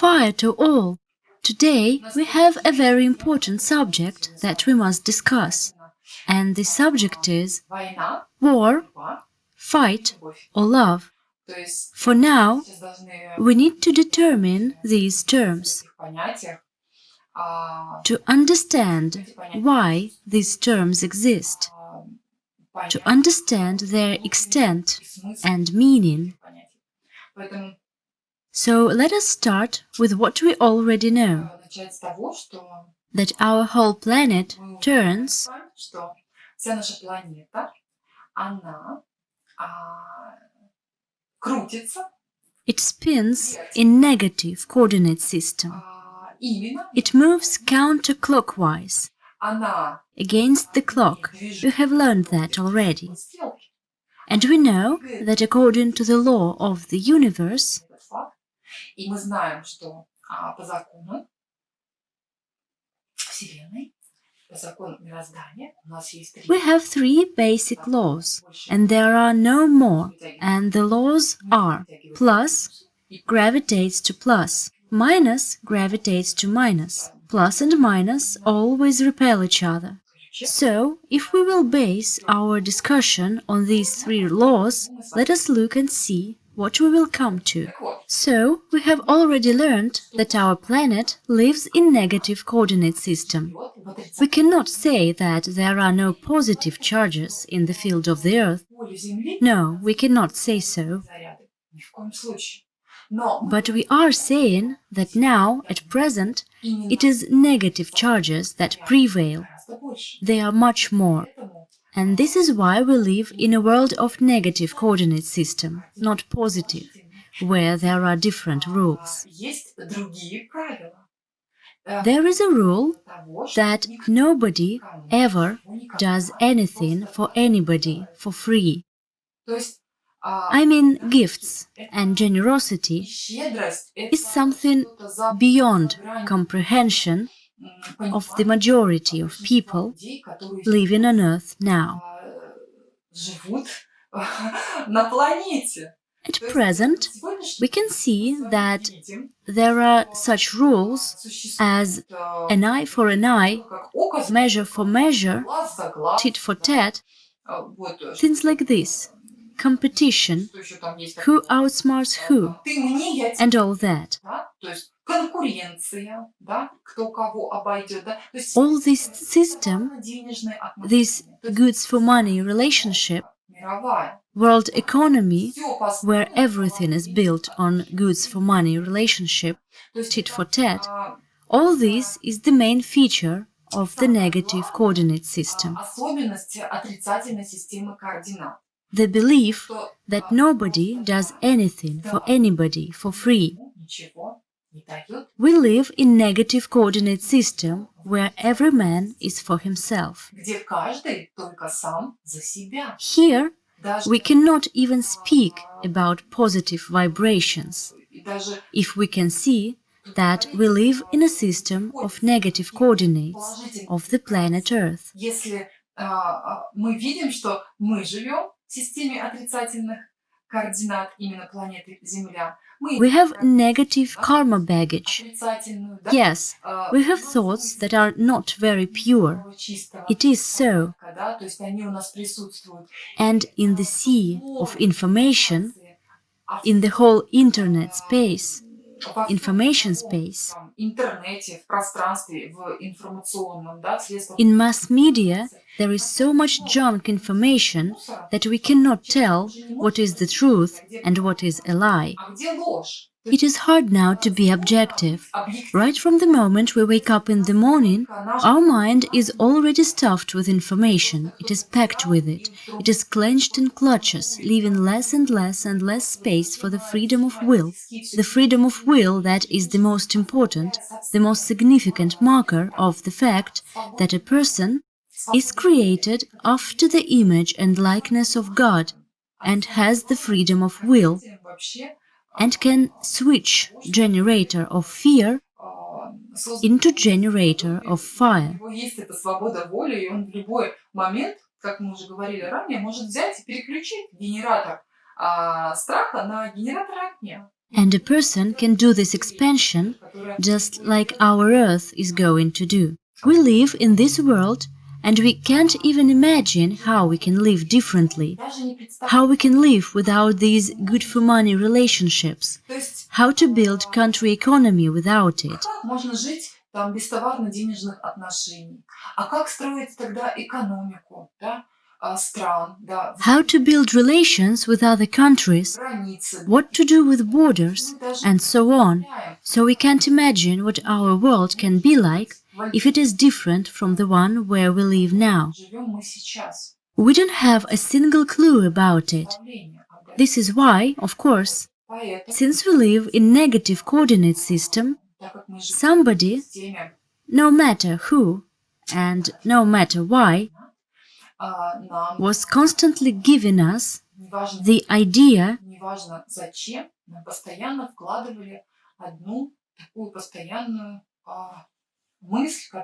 fire to all. Today we have a very important subject that we must discuss, and the subject is war, fight, or love. For now, we need to determine these terms. To understand why these terms exist, to understand their extent and meaning. So let us start with what we already know, that our whole planet turns it spins in negative coordinate system. It moves counterclockwise, against the clock. You have learned that already. And we know that according to the law of the universe, we have three basic laws, and there are no more, and the laws are: plus gravitates to plus, minus gravitates to minus. Plus and minus always repel each other. So, if we will base our discussion on these three laws, let us look and see what we will come to. So, we have already learned that our planet lives in negative coordinate system. We cannot say that there are no positive charges in the field of the Earth. No, we cannot say so. But we are saying that now, at present, it is negative charges that prevail. They are much more. And this is why we live in a world of negative coordinate system, not positive, where there are different rules. There is a rule that nobody ever does anything for anybody for free. I mean, gifts and generosity is something beyond comprehension of the majority of people living on Earth now. At present, we can see that there are such rules as an eye for an eye, measure for measure, tit for tat, things like this. Competition, who outsmarts who, and all that. All this system, this goods for money relationship, world economy, where everything is built on goods for money relationship, tit for tat, all this is the main feature of the negative coordinate system. The belief that nobody does anything for anybody for free. We live in negative coordinate system where every man is for himself. Here, we cannot even speak about positive vibrations, if we can see that we live in a system of negative coordinates of the planet Earth. We have negative karma baggage. Yes, we have thoughts that are not very pure. It is so. And in the sea of information, in the whole internet space, information space, in mass media, there is so much junk information that we cannot tell what is the truth and what is a lie. It is hard now to be objective. Right from the moment we wake up in the morning, our mind is already stuffed with information. It is packed with it. It is clenched in clutches, leaving less and less and less space for the freedom of will. The freedom of will that is the most important, the most significant marker of the fact that a person is created after the image and likeness of God and has the freedom of will, and can switch generator of fear into generator of fire. And a person can do this expansion just like our Earth is going to do. We live in this world and we can't even imagine how we can live differently, how we can live without these good-for-money relationships, how to build country economy without it. Там без товарно-денежных отношений. А как строить тогда экономику, да, стран, да? How to build relations with other countries, what to do with borders, and so on. So we can't imagine what our world can be like if it is different from the one where we live now. We don't have a single clue about it. This is why, of course, since we live in negative coordinate system, somebody, no matter who and no matter why, was constantly giving us the idea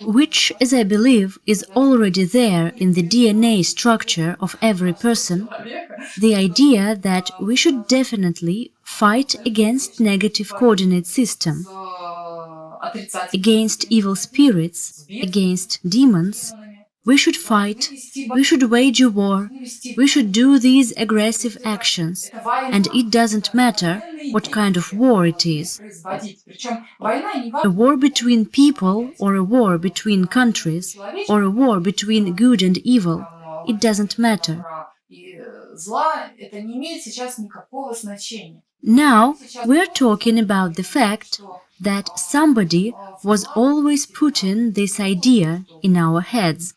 which, as I believe, is already there in the DNA structure of every person, the idea that we should definitely fight against negative coordinate system, against evil spirits, against demons. We should fight, we should wage a war, we should do these aggressive actions, and it doesn't matter what kind of war it is. A war between people, or a war between countries, or a war between good and evil, it doesn't matter. Now we are talking about the fact that somebody was always putting this idea in our heads,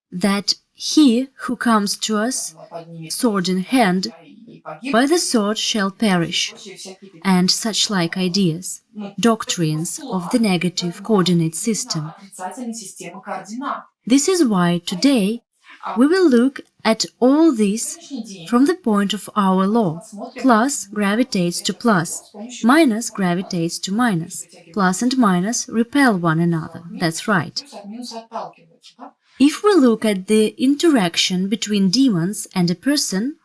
that he who comes to us, sword in hand, by the sword shall perish, and such like ideas, doctrines of the negative coordinate system. This is why today we will look at all this from the point of our law. Plus gravitates to plus, minus gravitates to minus, plus and minus repel one another. That's right. If we look at the interaction between demons and a person,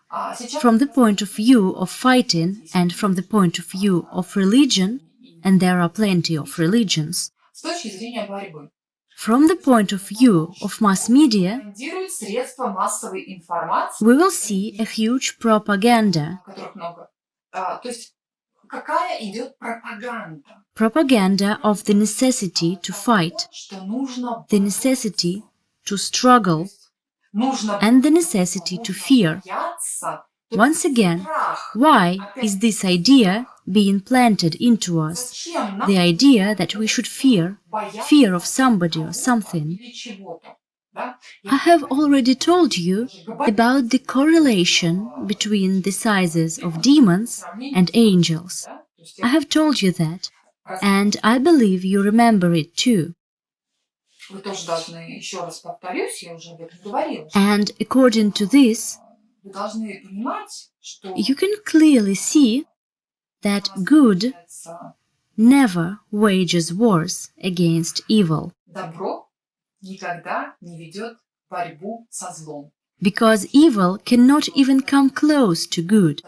from the point of view of fighting and from the point of view of religion, and there are plenty of religions, from the point of view of mass media, we will see a huge propaganda. Propaganda of the necessity to fight, the necessity to struggle, and the necessity to fear. Once again, why is this idea being planted into us? The idea that we should fear of somebody or something. I have already told you about the correlation between the sizes of demons and angels. I have told you that, and I believe you remember it too. And according to this, you can clearly see that good never wages wars against evil. Because evil cannot even come close to good,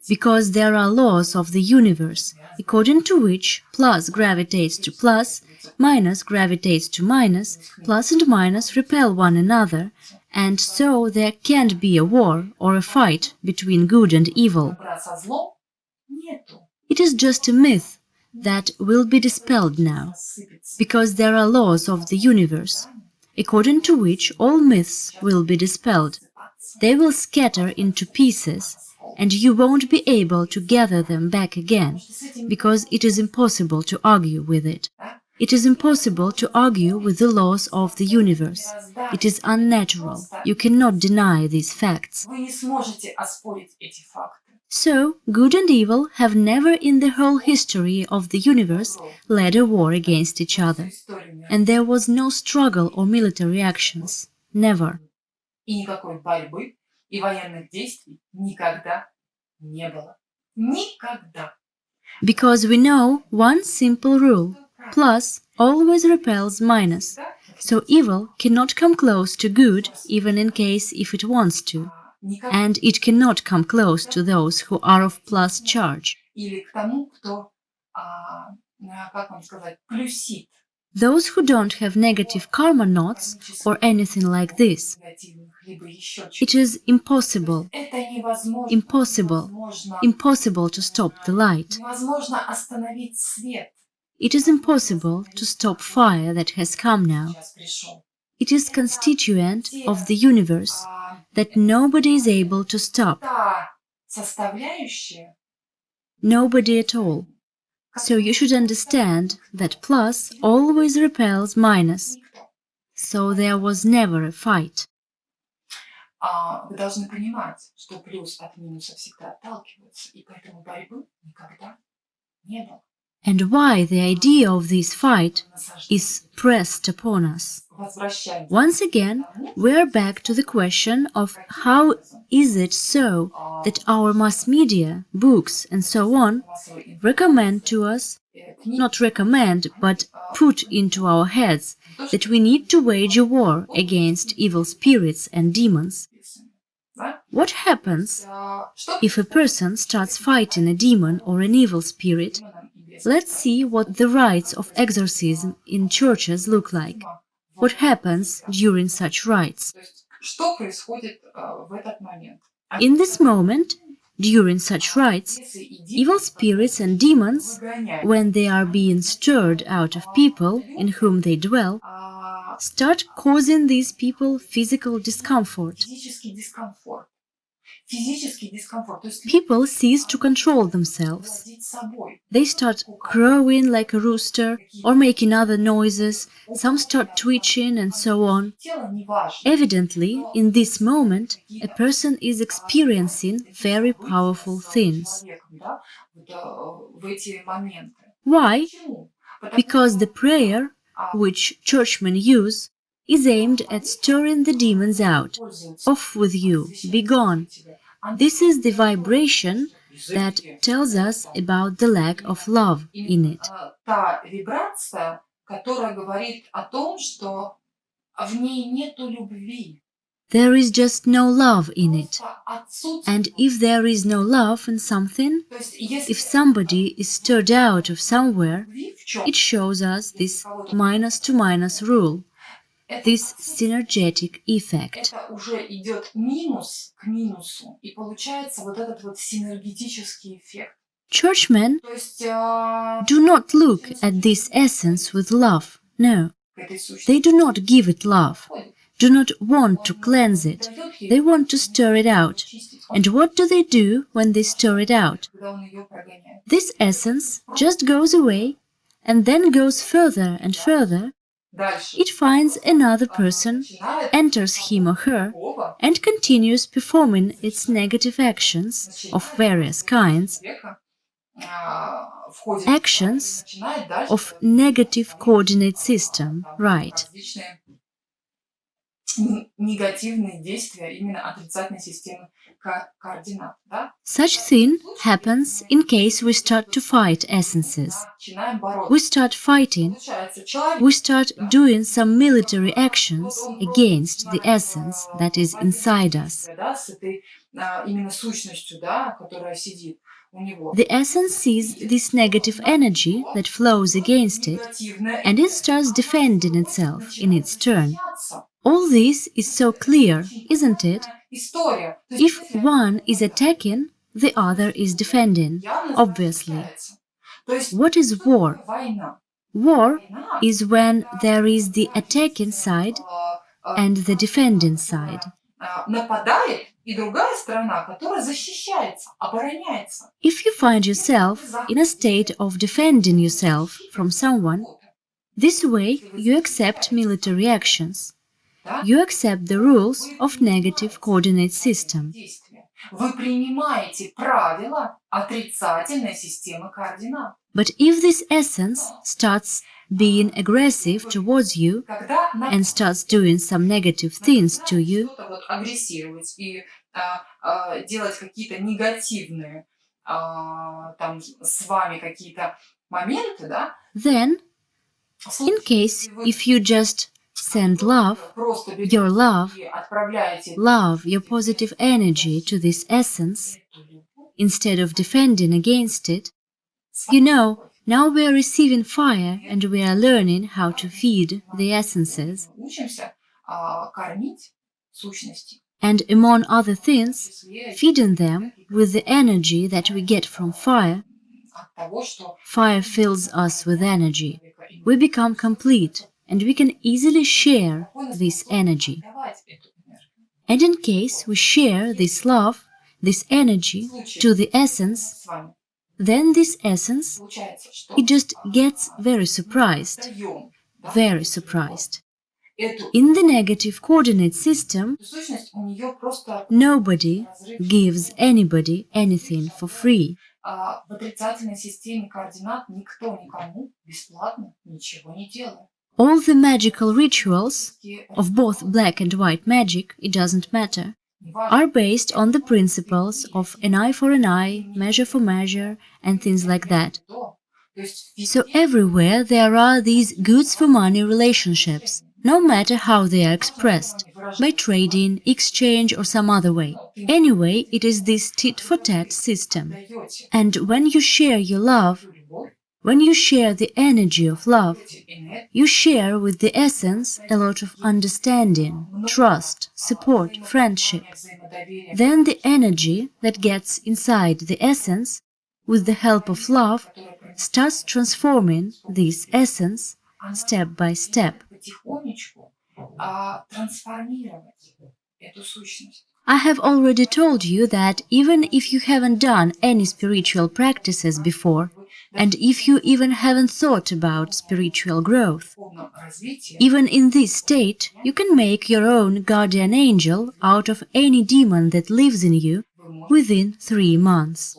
because there are laws of the universe, according to which plus gravitates to plus, minus gravitates to minus, plus and minus repel one another, and so there can't be a war or a fight between good and evil. It is just a myth that will be dispelled now, because there are laws of the universe, according to which all myths will be dispelled. They will scatter into pieces, and you won't be able to gather them back again, because it is impossible to argue with it. It is impossible to argue with the laws of the universe. It is unnatural. You cannot deny these facts. So, good and evil have never in the whole history of the universe led a war against each other. And there was no struggle or military actions. Never. Because we know one simple rule. Plus always repels minus. So evil cannot come close to good even in case if it wants to. And it cannot come close to those who are of plus charge. или к тому, кто, как вам сказать, плюсит Those who don't have negative karma knots or anything like this. негативных, либо еще It чего-то. is impossible, Это невозможно. impossible, Невозможно, impossible to stop the light. невозможно остановить свет. It is impossible to stop fire that has come now. Сейчас пришел. It is constituent of the universe that nobody is able to stop, Та составляющая, nobody at all. So you should understand that plus always repels minus. никто. So there was never a fight. Вы должны понимать, что плюс от минуса всегда отталкиваются, и поэтому борьбы никогда не было. And why the idea of this fight is pressed upon us. Возвращаемся Once again, к тому, we are back to the question of how is it so that our mass media, books and so on массовой recommend to us, книги, not recommend, but put into our heads that we need to wage a war against evil spirits and demons. да? What happens Что if a person starts fighting a demon or an evil spirit? демонам и бесам? Let's see what the rites of exorcism in churches look like. What happens during such rites? То есть, что происходит в этот момент? In this moment, during such rites, Бесы и evil spirits and demons, выгоняют, when they are being stirred out of people in whom they dwell, start causing these people physical discomfort. физический дискомфорт. Физический дискомфорт. То есть People cease to control themselves. владеть собой. They start crowing like a rooster or making other noises. Some start twitching and so on. Тело не важно. Evidently, in this moment, a person is experiencing very powerful things. Человеком, да, вот, в эти моменты. Why? Почему? Потому Because the prayer, which churchmen use, is aimed at stirring the demons out. пользуются Off with you, be gone. тебя. This is the vibration that tells us about the lack of love in it. Та вибрация, которая говорит о том, что в ней нету любви. There is just no love in it. Просто отсутствует. And if there is no love in something, То есть, если if somebody is stirred out of somewhere, любви в чем? it shows us this minus to minus rule, this synergetic effect. Это уже идет минус к минусу, и получается вот этот вот синергетический эффект. Churchmen То есть do not look at this essence with love. No, к этой сущности they do not give it love, подходит. do not want to cleanse it. They want to stir it out. Чистить. And what do they do when they stir it out? Когда он ее прогоняет. This essence just goes away and then goes further and further. Дальше. It finds another person, Начинает enters him or her, оба and continues performing its negative actions of various kinds, человека входит actions начинает дальше of negative coordinate system, right? различные негативные действия именно отрицательной системы координат, да? Such thing happens in case we start to fight essences. Начинаем бороться. We start fighting, Получается, человек we start doing some military actions against the essence that is inside us. да, с этой именно сущностью, да, которая сидит у него. The essence sees this negative energy that flows against it, Негативная and it starts defending itself in its turn. начинается All this is so clear, isn't it? история. То есть, If one is attacking, the other is defending, явно obviously. заключается. То есть What is war? война. War Война is when there is the attacking side and the defending side. нападает и другая сторона, которая защищается, обороняется. If you find yourself in a state of defending yourself from someone, this way you accept military actions. Да? You accept the rules of negative coordinate system. Действия. Вы принимаете правила отрицательной системы координат. But if this essence starts being aggressive towards you Когда and starts doing some negative things to you, что-то вот агрессировать и делать какие-то негативные там с вами какие-то моменты, да? then, в in случае, case если вы if you just send love, просто берете your love, и отправляете love, your positive energy to this essence, эту любовь, instead of defending against it. You know, now we are receiving fire and we are learning how to feed the essences. And among other things, feeding them with the energy that we get from fire. Fire fills us with energy. We become complete and we can easily share this energy. And in case we share this love, this energy to the essence, then this essence, it just gets very surprised. Very surprised. In the negative coordinate system, nobody gives anybody anything for free. All the magical rituals of both black and white magic, it doesn't matter, are based on the principles of an eye for an eye, measure for measure, and things like that. So everywhere there are these goods for money relationships, no matter how they are expressed, by trading, exchange or some other way. Anyway, it is this tit-for-tat system. And when you share your love, when you share the energy of love, you share with the essence a lot of understanding, trust, support, friendship. Then the energy that gets inside the essence, with the help of love, starts transforming this essence step by step. I have already told you that even if you haven't done any spiritual practices before, and if you even haven't thought about spiritual growth, even in this state, you can make your own guardian angel out of any demon that lives in you within 3 months.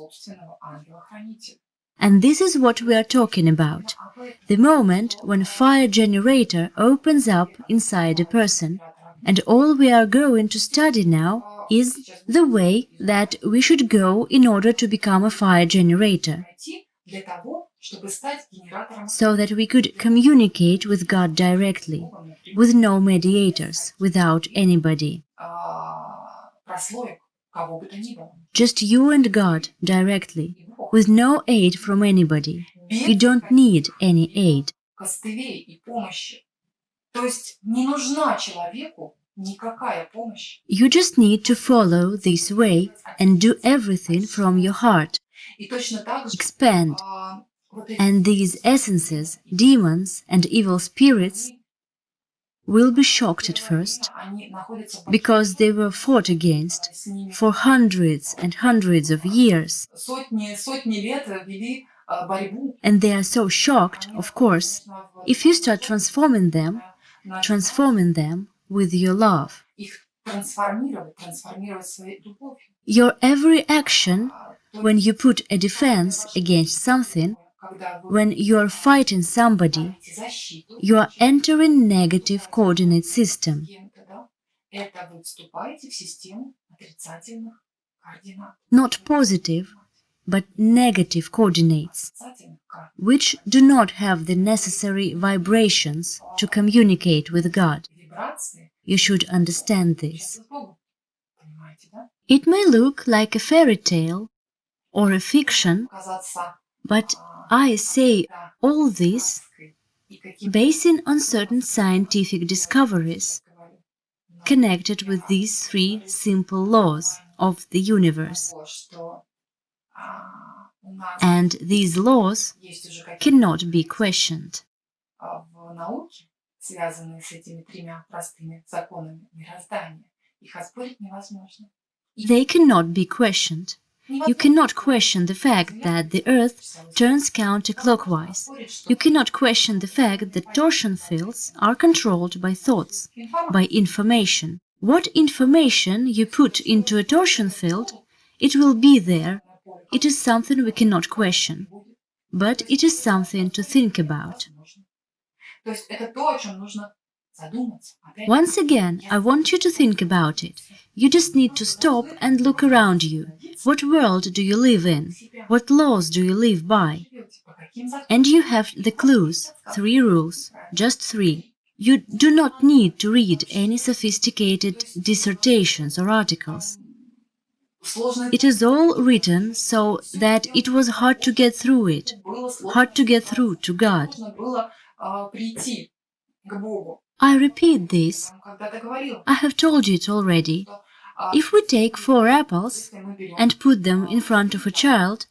And this is what we are talking about. The moment when a fire generator opens up inside a person. And all we are going to study now is the way that we should go in order to become a fire generator, so that we could communicate with God directly, with no mediators, without anybody. Just you and God directly, with no aid from anybody. You don't need any aid. You just need to follow this way and do everything from your heart. Expand. And these essences, demons and evil spirits will be shocked at first, because they were fought against for hundreds and hundreds of years. And they are so shocked, of course, if you start transforming them with your love. Your every action, when you put a defense against something, when you are fighting somebody, you are entering negative coordinate system. Not positive, but negative coordinates, which do not have the necessary vibrations to communicate with God. You should understand this. It may look like a fairy tale or a fiction, but I say all this basing on certain scientific discoveries connected with these 3 simple laws of the universe. And these laws cannot be questioned. They cannot be questioned. You cannot question the fact that the Earth turns counterclockwise. You cannot question the fact that torsion fields are controlled by thoughts, by information. What information you put into a torsion field, it will be there. It is something we cannot question, but it is something to think about. Once again, I want you to think about it. You just need to stop and look around you. What world do you live in? What laws do you live by? And you have the clues, 3 rules, just 3. You do not need to read any sophisticated dissertations or articles. It is all written so that it was hard to get through it, hard to get through to God. I repeat this. I have told you it already. If we take 4 apples and put them in front of a child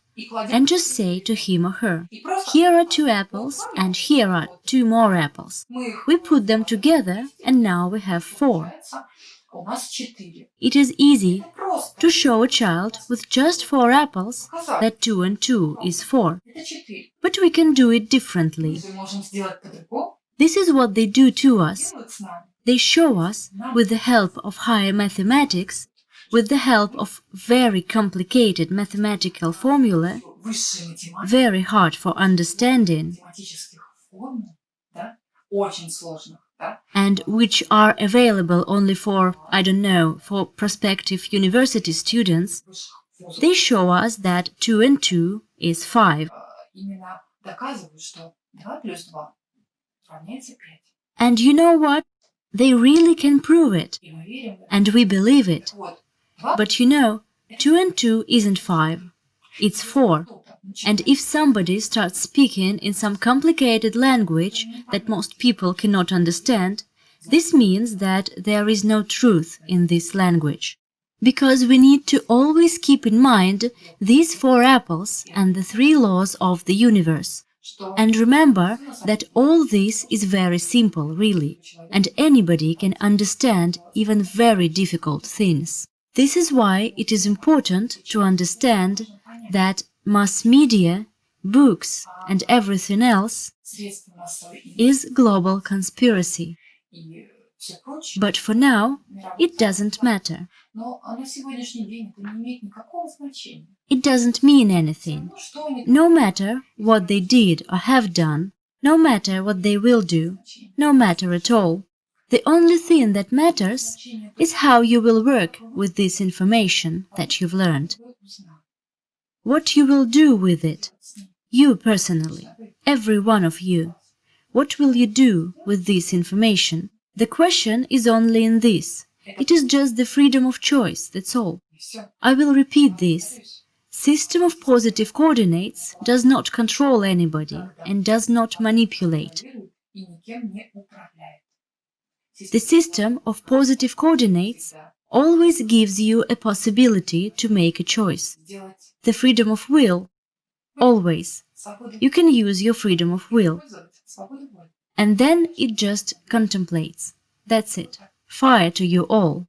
and just say to him or her, "Here are 2 apples and here are 2 more apples," we put them together and now we have 4. It is easy to show a child with just 4 apples that 2 and 2 is 4. But we can do it differently. This is what they do to us. They show us, with the help of higher mathematics, with the help of very complicated mathematical formulae, very hard for understanding, and which are available only for, I don't know, for prospective university students, they show us that 2 and 2 is 5. And you know what? They really can prove it. And we believe it. But you know, 2 and 2 isn't 5. It's 4. And if somebody starts speaking in some complicated language that most people cannot understand, this means that there is no truth in this language. Because we need to always keep in mind these 4 apples and the 3 laws of the universe. And remember that all this is very simple, really, and anybody can understand even very difficult things. This is why it is important to understand that mass media, books, and everything else is global conspiracy. But for now, it doesn't matter. It doesn't mean anything. No matter what they did or have done, no matter what they will do, no matter at all. The only thing that matters is how you will work with this information that you've learned. What you will do with it. You personally, every one of you. What will you do with this information? The question is only in this. It is just the freedom of choice, that's all. I will repeat this. System of positive coordinates does not control anybody and does not manipulate. The system of positive coordinates always gives you a possibility to make a choice. The freedom of will, always. You can use your freedom of will. And then it just contemplates. That's it. Fire to you all.